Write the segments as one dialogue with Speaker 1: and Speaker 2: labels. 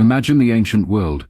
Speaker 1: Imagine the ancient world,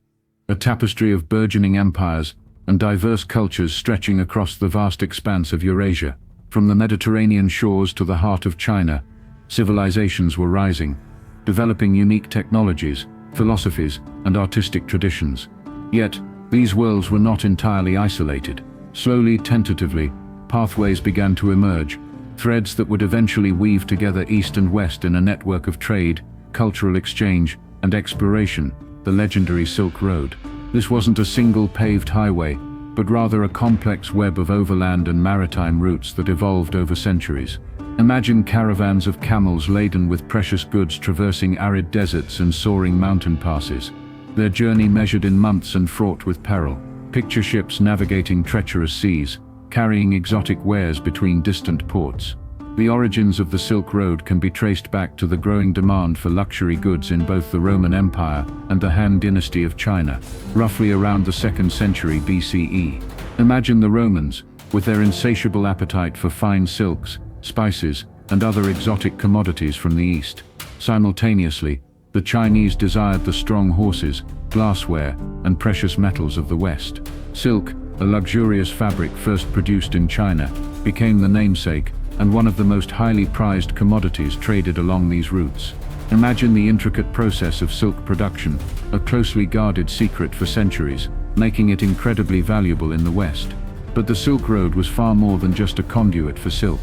Speaker 1: a tapestry of burgeoning empires and diverse cultures stretching across the vast expanse of Eurasia. From the Mediterranean shores to the heart of China, civilizations were rising, developing unique technologies, philosophies, and artistic traditions. Yet, these worlds were not entirely isolated. Slowly, tentatively, pathways began to emerge, threads that would eventually weave together East and West in a network of trade, cultural exchange, and exploration, the legendary Silk Road. This wasn't a single paved highway, but rather a complex web of overland and maritime routes that evolved over centuries. Imagine caravans of camels laden with precious goods traversing arid deserts and soaring mountain passes, their journey measured in months and fraught with peril. Picture ships navigating treacherous seas, carrying exotic wares between distant ports. The origins of the Silk Road can be traced back to the growing demand for luxury goods in both the Roman Empire and the Han Dynasty of China, roughly around the 2nd century BCE. Imagine the Romans, with their insatiable appetite for fine silks, spices, and other exotic commodities from the East. Simultaneously, the Chinese desired the strong horses, glassware, and precious metals of the West. Silk, a luxurious fabric first produced in China, became the namesake and one of the most highly prized commodities traded along these routes. Imagine the intricate process of silk production, a closely guarded secret for centuries, making it incredibly valuable in the West. But the Silk Road was far more than just a conduit for silk.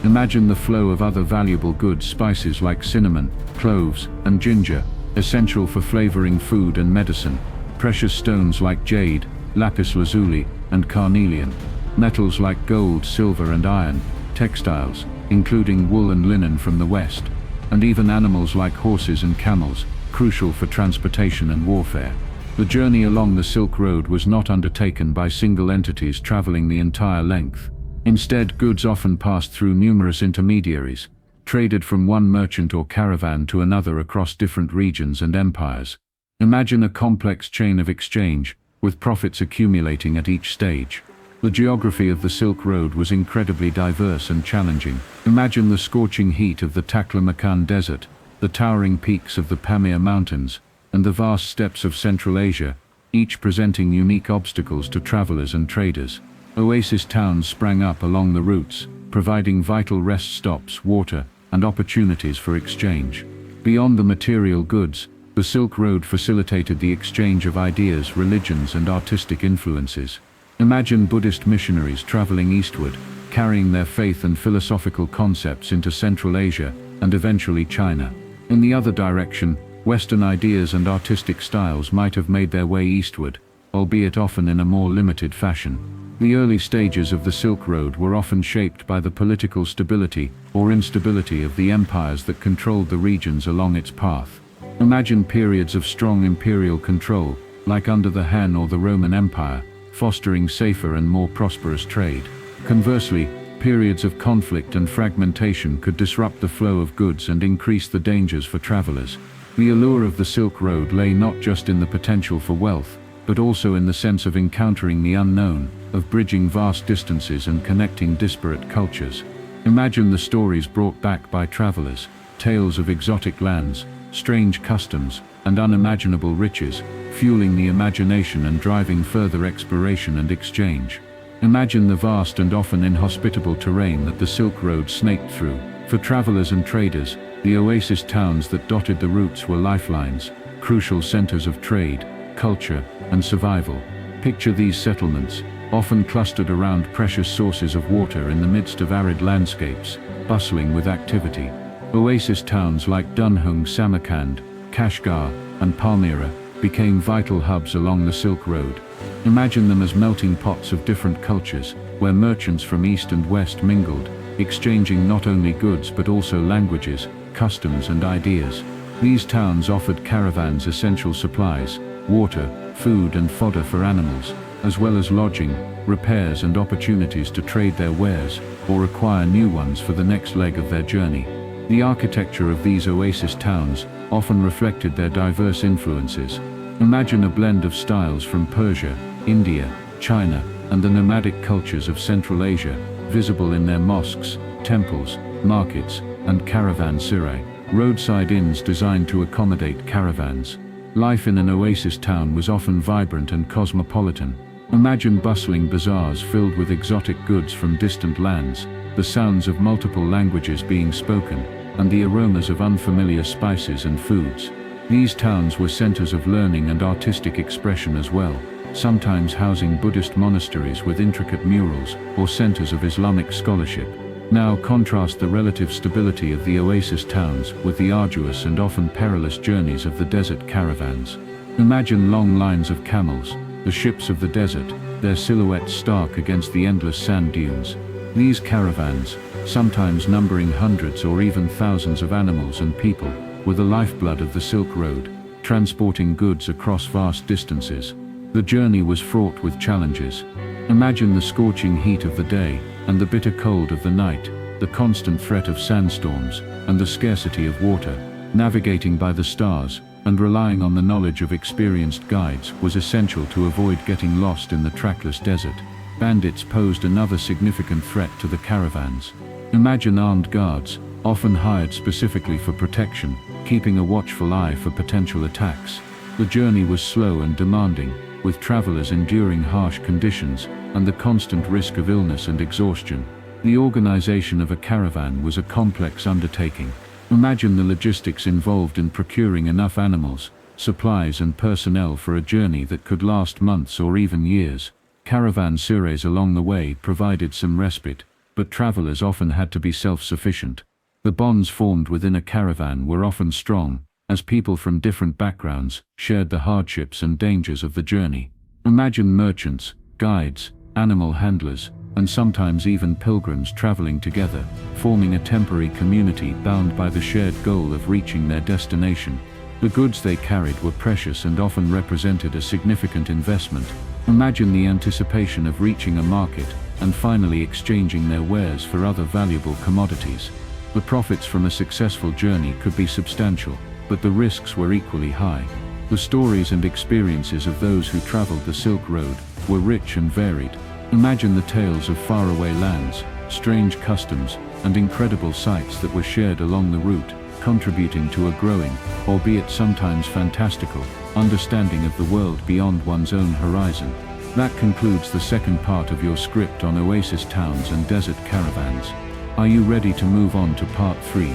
Speaker 1: Imagine the flow of other valuable goods, spices like cinnamon, cloves, and ginger, essential for flavoring food and medicine, precious stones like jade, lapis lazuli, and carnelian, metals like gold, silver, and iron, textiles, including wool and linen from the West, and even animals like horses and camels, crucial for transportation and warfare. The journey along the Silk Road was not undertaken by single entities traveling the entire length. Instead, goods often passed through numerous intermediaries, traded from one merchant or caravan to another across different regions and empires. Imagine a complex chain of exchange, with profits accumulating at each stage. The geography of the Silk Road was incredibly diverse and challenging. Imagine the scorching heat of the Taklamakan Desert, the towering peaks of the Pamir Mountains, and the vast steppes of Central Asia, each presenting unique obstacles to travelers and traders. Oasis towns sprang up along the routes, providing vital rest stops, water, and opportunities for exchange. Beyond the material goods, the Silk Road facilitated the exchange of ideas, religions, and artistic influences. Imagine Buddhist missionaries traveling eastward, carrying their faith and philosophical concepts into Central Asia and eventually China. In the other direction, Western ideas and artistic styles might have made their way eastward, albeit often in a more limited fashion. The early stages of the Silk Road were often shaped by the political stability or instability of the empires that controlled the regions along its path. Imagine periods of strong imperial control, like under the Han or the Roman Empire, fostering safer and more prosperous trade. Conversely, periods of conflict and fragmentation could disrupt the flow of goods and increase the dangers for travelers. The allure of the Silk Road lay not just in the potential for wealth, but also in the sense of encountering the unknown, of bridging vast distances and connecting disparate cultures. Imagine the stories brought back by travelers, tales of exotic lands, strange customs, and unimaginable riches, fueling the imagination and driving further exploration and exchange. Imagine the vast and often inhospitable terrain that the Silk Road snaked through. For travelers and traders, the oasis towns that dotted the routes were lifelines, crucial centers of trade, culture, and survival. Picture these settlements, often clustered around precious sources of water in the midst of arid landscapes, bustling with activity. Oasis towns like Dunhung, Samarkand, Kashgar, and Palmyra became vital hubs along the Silk Road. Imagine them as melting pots of different cultures, where merchants from east and west mingled, exchanging not only goods but also languages, customs, and ideas. These towns offered caravans essential supplies, water, food, and fodder for animals, as well as lodging, repairs, and opportunities to trade their wares or acquire new ones for the next leg of their journey. The architecture of these oasis towns often reflected their diverse influences. Imagine a blend of styles from Persia, India, China, and the nomadic cultures of Central Asia, visible in their mosques, temples, markets, and caravanserai, roadside inns designed to accommodate caravans. Life in an oasis town was often vibrant and cosmopolitan. Imagine bustling bazaars filled with exotic goods from distant lands, the sounds of multiple languages being spoken, and the aromas of unfamiliar spices and foods. These towns were centers of learning and artistic expression as well, sometimes housing Buddhist monasteries with intricate murals, or centers of Islamic scholarship. Now contrast the relative stability of the oasis towns with the arduous and often perilous journeys of the desert caravans. Imagine long lines of camels, the ships of the desert, their silhouettes stark against the endless sand dunes. These caravans, sometimes numbering hundreds or even thousands of animals and people, were the lifeblood of the Silk Road, transporting goods across vast distances. The journey was fraught with challenges. Imagine the scorching heat of the day, and the bitter cold of the night, the constant threat of sandstorms, and the scarcity of water. Navigating by the stars, and relying on the knowledge of experienced guides, was essential to avoid getting lost in the trackless desert. Bandits posed another significant threat to the caravans. Imagine armed guards, often hired specifically for protection, keeping a watchful eye for potential attacks. The journey was slow and demanding, with travelers enduring harsh conditions, and the constant risk of illness and exhaustion. The organization of a caravan was a complex undertaking. Imagine the logistics involved in procuring enough animals, supplies and personnel for a journey that could last months or even years. Caravanserais along the way provided some respite, but travelers often had to be self-sufficient. The bonds formed within a caravan were often strong, as people from different backgrounds shared the hardships and dangers of the journey. Imagine merchants, guides, animal handlers, and sometimes even pilgrims traveling together, forming a temporary community bound by the shared goal of reaching their destination. The goods they carried were precious and often represented a significant investment. Imagine the anticipation of reaching a market and finally exchanging their wares for other valuable commodities. The profits from a successful journey could be substantial, but the risks were equally high. The stories and experiences of those who traveled the Silk Road were rich and varied. Imagine the tales of faraway lands, strange customs, and incredible sights that were shared along the route, contributing to a growing, albeit sometimes fantastical, understanding of the world beyond one's own horizon. That concludes the second part of your script on oasis towns and desert caravans. Are you ready to move on to part 3?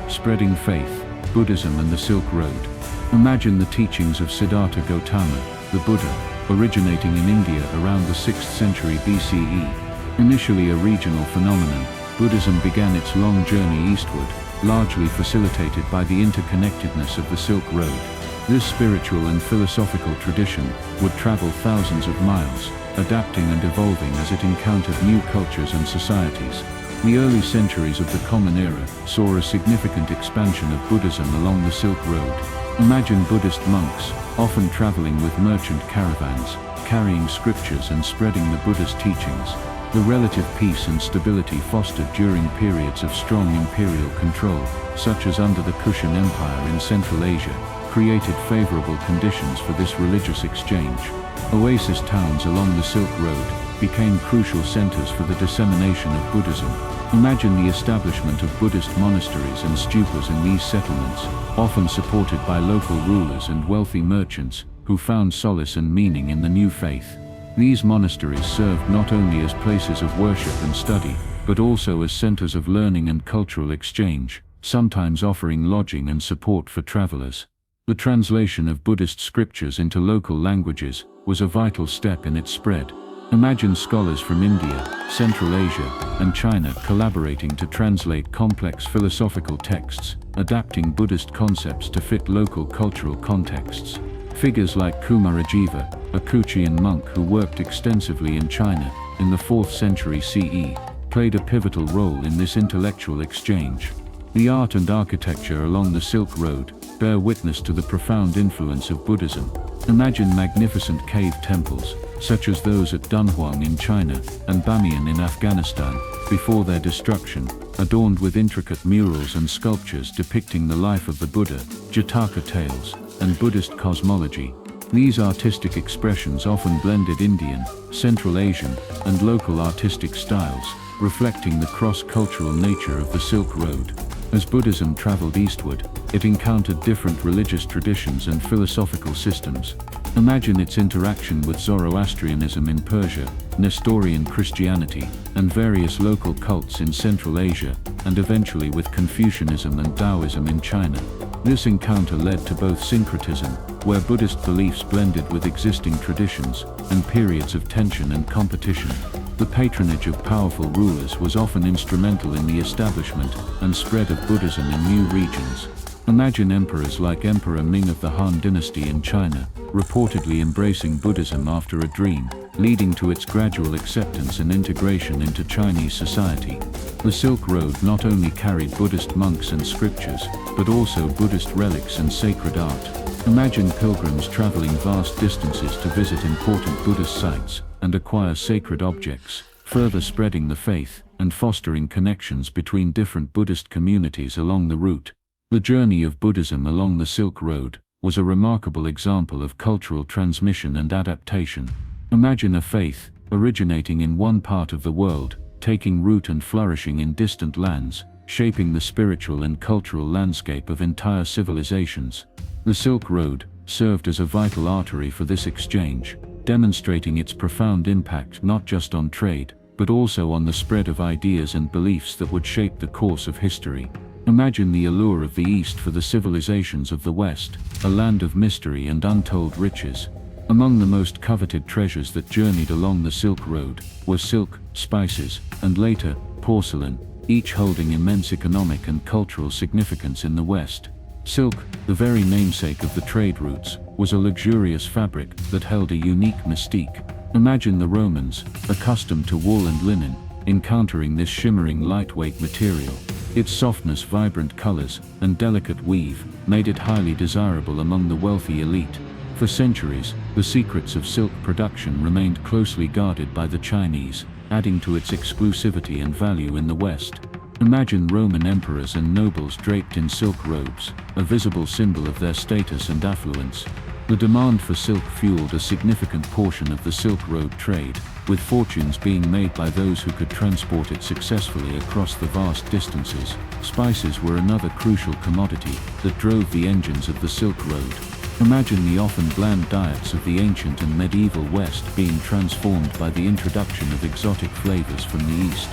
Speaker 1: Spreading Faith, Buddhism and the Silk Road. Imagine the teachings of Siddhartha Gautama, the Buddha, originating in India around the 6th century BCE. Initially a regional phenomenon, Buddhism began its long journey eastward, largely facilitated by the interconnectedness of the Silk Road. This spiritual and philosophical tradition would travel thousands of miles, adapting and evolving as it encountered new cultures and societies. The early centuries of the Common Era saw a significant expansion of Buddhism along the Silk Road. Imagine Buddhist monks, often traveling with merchant caravans, carrying scriptures and spreading the Buddha's teachings. The relative peace and stability fostered during periods of strong imperial control, such as under the Kushan Empire in Central Asia, created favorable conditions for this religious exchange. Oasis towns along the Silk Road became crucial centers for the dissemination of Buddhism. Imagine the establishment of Buddhist monasteries and stupas in these settlements, often supported by local rulers and wealthy merchants who found solace and meaning in the new faith. These monasteries served not only as places of worship and study, but also as centers of learning and cultural exchange, sometimes offering lodging and support for travelers. The translation of Buddhist scriptures into local languages was a vital step in its spread. Imagine scholars from India, Central Asia, and China collaborating to translate complex philosophical texts, adapting Buddhist concepts to fit local cultural contexts. Figures like Kumarajiva, a Kuchian monk who worked extensively in China in the 4th century CE, played a pivotal role in this intellectual exchange. The art and architecture along the Silk Road bear witness to the profound influence of Buddhism. Imagine magnificent cave temples, such as those at Dunhuang in China and Bamiyan in Afghanistan, before their destruction, adorned with intricate murals and sculptures depicting the life of the Buddha, Jataka tales, and Buddhist cosmology. These artistic expressions often blended Indian, Central Asian, and local artistic styles, reflecting the cross-cultural nature of the Silk Road. As Buddhism traveled eastward, it encountered different religious traditions and philosophical systems. Imagine its interaction with Zoroastrianism in Persia, Nestorian Christianity, and various local cults in Central Asia, and eventually with Confucianism and Taoism in China. This encounter led to both syncretism, where Buddhist beliefs blended with existing traditions, and periods of tension and competition. The patronage of powerful rulers was often instrumental in the establishment and spread of Buddhism in new regions. Imagine emperors like Emperor Ming of the Han Dynasty in China, reportedly embracing Buddhism after a dream, leading to its gradual acceptance and integration into Chinese society. The Silk Road not only carried Buddhist monks and scriptures, but also Buddhist relics and sacred art. Imagine pilgrims traveling vast distances to visit important Buddhist sites and acquire sacred objects, further spreading the faith and fostering connections between different Buddhist communities along the route. The journey of Buddhism along the Silk Road was a remarkable example of cultural transmission and adaptation. Imagine a faith, originating in one part of the world, taking root and flourishing in distant lands, shaping the spiritual and cultural landscape of entire civilizations. The Silk Road served as a vital artery for this exchange, demonstrating its profound impact not just on trade, but also on the spread of ideas and beliefs that would shape the course of history. Imagine the allure of the East for the civilizations of the West, a land of mystery and untold riches. Among the most coveted treasures that journeyed along the Silk Road were silk, spices, and later, porcelain, each holding immense economic and cultural significance in the West. Silk, the very namesake of the trade routes, was a luxurious fabric that held a unique mystique. Imagine the Romans, accustomed to wool and linen, encountering this shimmering lightweight material. Its softness, vibrant colors, and delicate weave made it highly desirable among the wealthy elite. For centuries, the secrets of silk production remained closely guarded by the Chinese, adding to its exclusivity and value in the West. Imagine Roman emperors and nobles draped in silk robes, a visible symbol of their status and affluence. The demand for silk fueled a significant portion of the Silk Road trade, with fortunes being made by those who could transport it successfully across the vast distances. Spices were another crucial commodity that drove the engines of the Silk Road. Imagine the often bland diets of the ancient and medieval West being transformed by the introduction of exotic flavors from the East.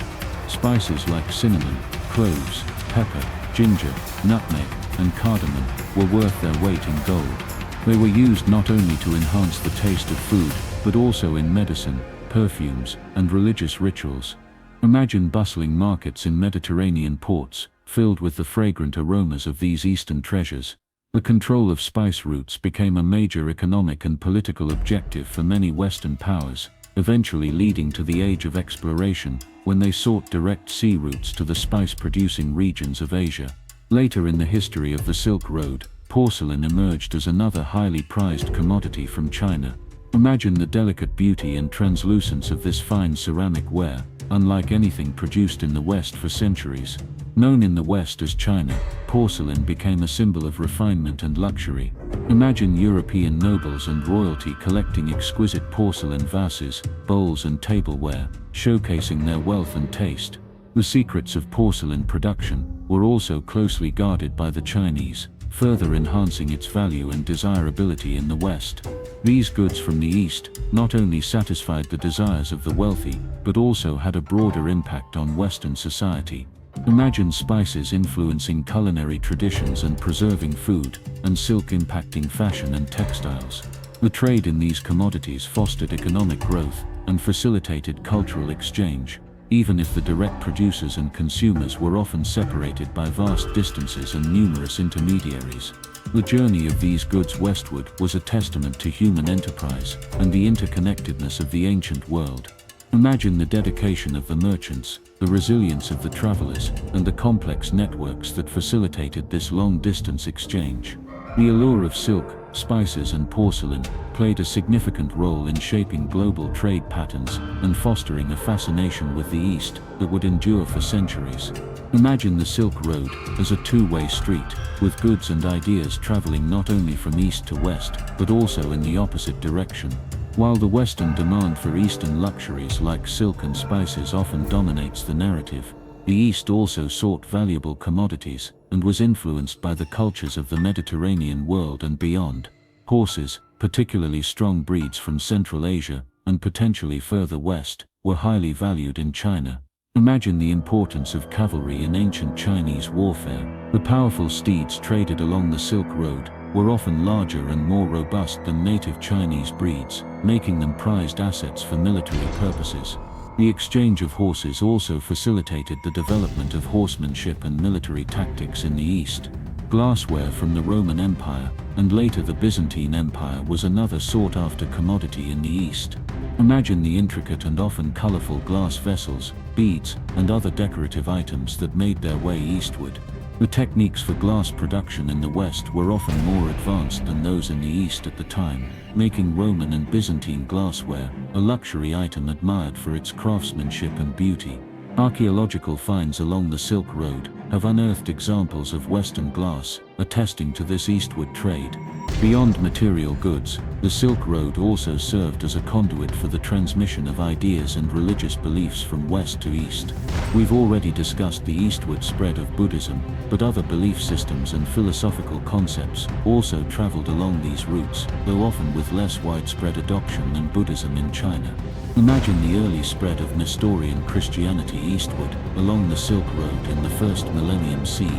Speaker 1: Spices like cinnamon, cloves, pepper, ginger, nutmeg, and cardamom were worth their weight in gold. They were used not only to enhance the taste of food, but also in medicine, perfumes, and religious rituals. Imagine bustling markets in Mediterranean ports, filled with the fragrant aromas of these Eastern treasures. The control of spice routes became a major economic and political objective for many Western powers, eventually leading to the Age of Exploration, when they sought direct sea routes to the spice-producing regions of Asia. Later in the history of the Silk Road, porcelain emerged as another highly prized commodity from China. Imagine the delicate beauty and translucence of this fine ceramic ware, unlike anything produced in the West for centuries. Known in the West as China, porcelain became a symbol of refinement and luxury. Imagine European nobles and royalty collecting exquisite porcelain vases, bowls and tableware, showcasing their wealth and taste. The secrets of porcelain production were also closely guarded by the Chinese, further enhancing its value and desirability in the West. These goods from the East not only satisfied the desires of the wealthy, but also had a broader impact on Western society. Imagine spices influencing culinary traditions and preserving food, and silk impacting fashion and textiles. The trade in these commodities fostered economic growth and facilitated cultural exchange, even if the direct producers and consumers were often separated by vast distances and numerous intermediaries. The journey of these goods westward was a testament to human enterprise and the interconnectedness of the ancient world. Imagine the dedication of the merchants, the resilience of the travelers, and the complex networks that facilitated this long-distance exchange. The allure of silk, spices and porcelain played a significant role in shaping global trade patterns and fostering a fascination with the East that would endure for centuries. Imagine the Silk Road as a two-way street, with goods and ideas traveling not only from east to west, but also in the opposite direction. While the Western demand for Eastern luxuries like silk and spices often dominates the narrative,
Speaker 2: The East also sought valuable commodities, and was influenced by the cultures of the Mediterranean world and beyond. Horses, particularly strong breeds from Central Asia, and potentially further west, were highly valued in China. Imagine the importance of cavalry in ancient Chinese warfare. The powerful steeds traded along the Silk Road were often larger and more robust than native Chinese breeds, making them prized assets for military purposes. The exchange of horses also facilitated the development of horsemanship and military tactics in the East. Glassware from the Roman Empire, and later the Byzantine Empire, was another sought-after commodity in the East. Imagine the intricate and often colorful glass vessels, beads, and other decorative items that made their way eastward. The techniques for glass production in the West were often more advanced than those in the East at the time, making Roman and Byzantine glassware a luxury item admired for its craftsmanship and beauty. Archaeological finds along the Silk Road have unearthed examples of Western glass, attesting to this eastward trade. Beyond material goods, the Silk Road also served as a conduit for the transmission of ideas and religious beliefs from west to east. We've already discussed the eastward spread of Buddhism, but other belief systems and philosophical concepts also traveled along these routes, though often with less widespread adoption than Buddhism in China. Imagine the early spread of Nestorian Christianity eastward, along the Silk Road in the first millennium CE.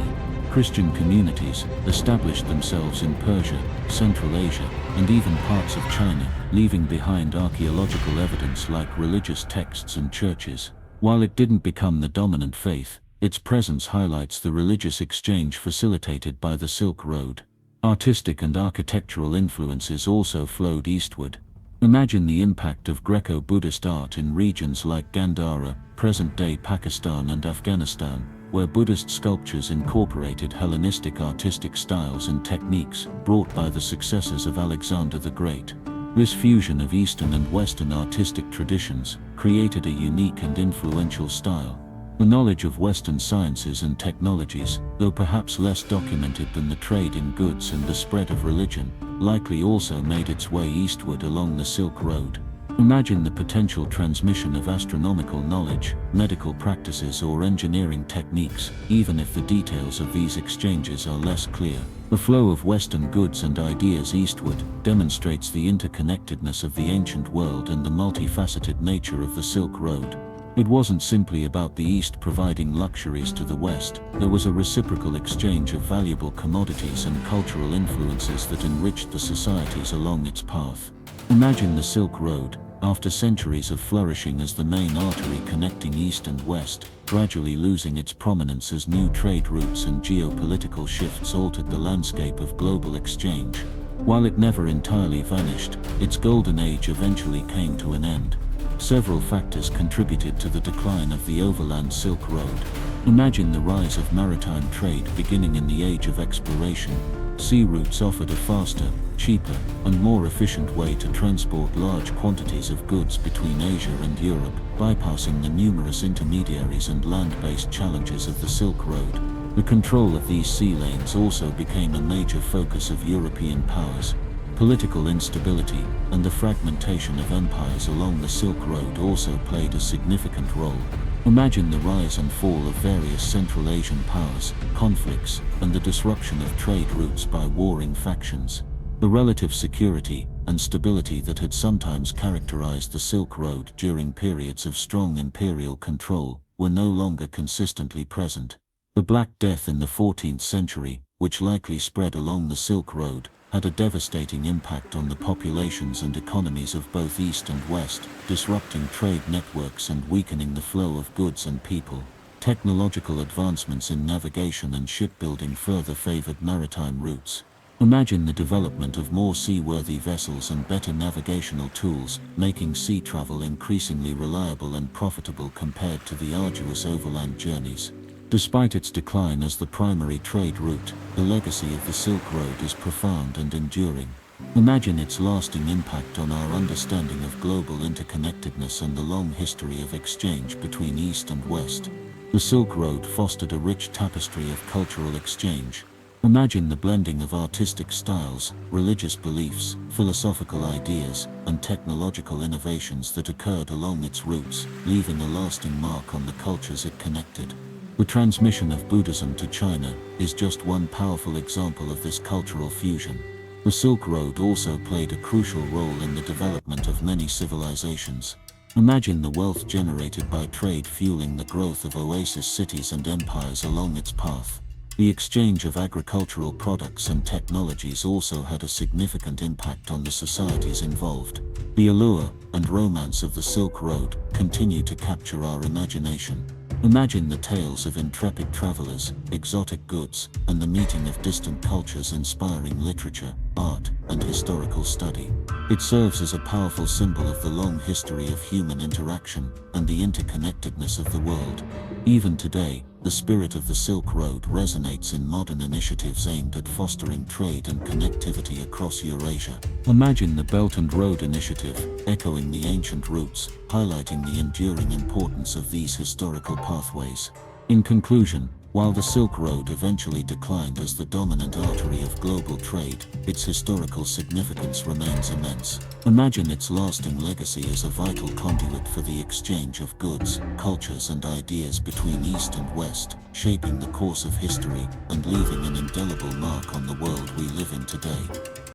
Speaker 2: Christian communities established themselves in Persia, Central Asia, and even parts of China, leaving behind archaeological evidence like religious texts and churches. While it didn't become the dominant faith, its presence highlights the religious exchange facilitated by the Silk Road. Artistic and architectural influences also flowed eastward. Imagine the impact of Greco-Buddhist art in regions like Gandhara, present-day Pakistan and Afghanistan, where Buddhist sculptures incorporated Hellenistic artistic styles and techniques brought by the successors of Alexander the Great. This fusion of Eastern and Western artistic traditions created a unique and influential style. The knowledge of Western sciences and technologies, though perhaps less documented than the trade in goods and the spread of religion, likely also made its way eastward along the Silk Road. Imagine the potential transmission of astronomical knowledge, medical practices or engineering techniques, even if the details of these exchanges are less clear. The flow of Western goods and ideas eastward demonstrates the interconnectedness of the ancient world and the multifaceted nature of the Silk Road. It wasn't simply about the East providing luxuries to the West, there was a reciprocal exchange of valuable commodities and cultural influences that enriched the societies along its path. Imagine the Silk Road, after centuries of flourishing as the main artery connecting East and West, gradually losing its prominence as new trade routes and geopolitical shifts altered the landscape of global exchange. While it never entirely vanished, its golden age eventually came to an end. Several factors contributed to the decline of the overland Silk Road. Imagine the rise of maritime trade beginning in the age of exploration. Sea routes offered a faster, cheaper, and more efficient way to transport large quantities of goods between Asia and Europe, bypassing the numerous intermediaries and land-based challenges of the Silk Road. The control of these sea lanes also became a major focus of European powers. Political instability and the fragmentation of empires along the Silk Road also played a significant role. Imagine the rise and fall of various Central Asian powers, conflicts, and the disruption of trade routes by warring factions. The relative security and stability that had sometimes characterized the Silk Road during periods of strong imperial control were no longer consistently present. The Black Death in the 14th century, which likely spread along the Silk Road, had a devastating impact on the populations and economies of both East and West, disrupting trade networks and weakening the flow of goods and people. Technological advancements in navigation and shipbuilding further favored maritime routes. Imagine the development of more seaworthy vessels and better navigational tools, making sea travel increasingly reliable and profitable compared to the arduous overland journeys. Despite its decline as the primary trade route, the legacy of the Silk Road is profound and enduring. Imagine its lasting impact on our understanding of global interconnectedness and the long history of exchange between East and West. The Silk Road fostered a rich tapestry of cultural exchange. Imagine the blending of artistic styles, religious beliefs, philosophical ideas, and technological innovations that occurred along its routes, leaving a lasting mark on the cultures it connected. The transmission of Buddhism to China is just one powerful example of this cultural fusion. The Silk Road also played a crucial role in the development of many civilizations. Imagine the wealth generated by trade fueling the growth of oasis cities and empires along its path. The exchange of agricultural products and technologies also had a significant impact on the societies involved. The allure and romance of the Silk Road continue to capture our imagination. Imagine the tales of intrepid travelers, exotic goods, and the meeting of distant cultures inspiring literature, art, and historical study. It serves as a powerful symbol of the long history of human interaction and the interconnectedness of the world. Even today, the spirit of the Silk Road resonates in modern initiatives aimed at fostering trade and connectivity across Eurasia. Imagine the Belt and Road Initiative, echoing the ancient roots, highlighting the enduring importance of these historical pathways. In conclusion, while the Silk Road eventually declined as the dominant artery of global trade, its historical significance remains immense. Imagine its lasting legacy as a vital conduit for the exchange of goods, cultures and ideas between East and West, shaping the course of history and leaving an indelible mark on the world we live in today.